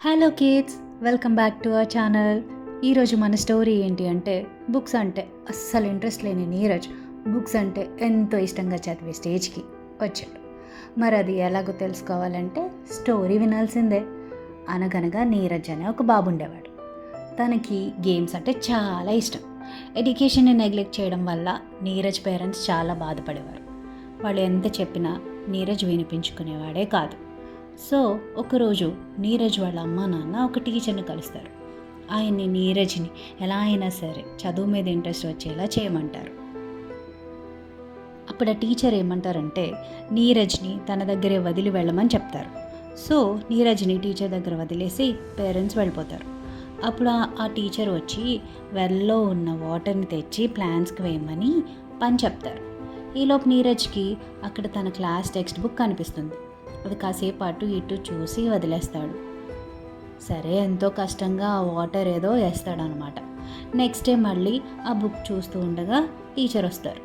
Hello kids, welcome back to our channel. ఈరోజు మన story ఏంటి అంటే, బుక్స్ అంటే అస్సలు ఇంట్రెస్ట్ లేని నీరజ్ బుక్స్ అంటే ఎంతో ఇష్టంగా చదివే స్టేజ్కి వచ్చాడు. మరి అది ఎలాగో తెలుసుకోవాలంటే స్టోరీ వినాల్సిందే. అనగనగా నీరజ్ అనే ఒక బాబు ఉండేవాడు. తనకి గేమ్స్ అంటే చాలా ఇష్టం. ఎడ్యుకేషన్ని నెగ్లెక్ట్ చేయడం వల్ల నీరజ్ పేరెంట్స్ చాలా బాధపడేవారు. వాళ్ళు ఎంత చెప్పినా నీరజ్ వినిపించుకునేవాడే కాదు. సో ఒకరోజు నీరజ్ వాళ్ళ అమ్మ నాన్న ఒక టీచర్ని కలుస్తారు. ఆయన్ని నీరజ్ని ఎలా అయినా సరే చదువు మీద ఇంట్రెస్ట్ వచ్చేలా చేయమంటారు. అప్పుడు ఆ టీచర్ ఏమంటారంటే నీరజ్ని తన దగ్గరే వదిలి వెళ్ళమని చెప్తారు. సో నీరజ్ని టీచర్ దగ్గర వదిలేసి పేరెంట్స్ వెళ్ళిపోతారు. అప్పుడు ఆ టీచర్ వచ్చి వెల్లో ఉన్న వాటర్ని తెచ్చి ప్లాంట్స్కి వేయమని పని చెప్తారు. ఈలోపు నీరజ్కి అక్కడ తన క్లాస్ టెక్స్ట్ బుక్ కనిపిస్తుంది. అది కాసేపు అటు ఇటు చూసి వదిలేస్తాడు. సరే, ఎంతో కష్టంగా ఆ వాటర్ ఏదో వేస్తాడనమాట. నెక్స్ట్ డే మళ్ళీ ఆ బుక్ చూస్తూ ఉండగా టీచర్ వస్తారు.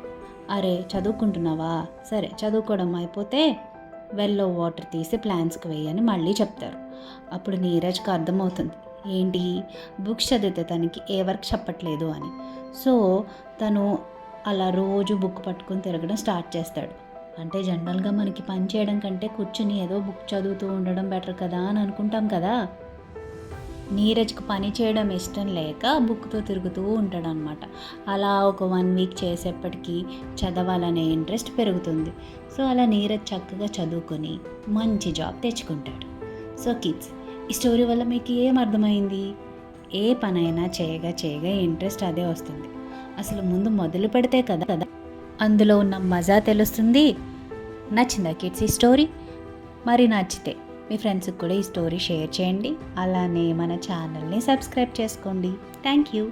అరే, చదువుకుంటున్నావా? సరే, చదువుకోవడం అయిపోతే వెల్లో వాటర్ తీసి ప్లాంట్స్కి వేయని మళ్ళీ చెప్తారు. అప్పుడు నీరజ్కి అర్థమవుతుంది, ఏంటి బుక్స్ చదివితే తనకి ఏ వర్క్ చెప్పట్లేదు అని. సో తను అలా రోజు బుక్ పట్టుకొని తిరగడం స్టార్ట్ చేస్తాడు. అంటే జనరల్గా మనకి పని చేయడం కంటే కూర్చుని ఏదో బుక్ చదువుతూ ఉండడం బెటర్ కదా అని అనుకుంటాం కదా. నీరజ్కి పని చేయడం ఇష్టం లేక బుక్తో తిరుగుతూ ఉంటాడనమాట. అలా ఒక 1 వీక్ చేసేప్పటికీ చదవాలనే ఇంట్రెస్ట్ పెరుగుతుంది. సో అలా నీరజ్ చక్కగా చదువుకొని మంచి జాబ్ తెచ్చుకుంటాడు. సో కిడ్స్, ఈ స్టోరీ వల్ల మీకు ఏం అర్థమైంది? ఏ పనైనా చేయగా ఇంట్రెస్ట్ అదే వస్తుంది. అసలు ముందు మొదలు పెడితే కదా అందులో ఉన్న మజా తెలుస్తుంది. నచ్చిందా కిడ్స్ ఈ స్టోరీ? మరి నచ్చితే మీ ఫ్రెండ్స్కి కూడా ఈ స్టోరీ షేర్ చేయండి. అలానే మన ఛానల్ని సబ్స్క్రైబ్ చేసుకోండి. Thank you.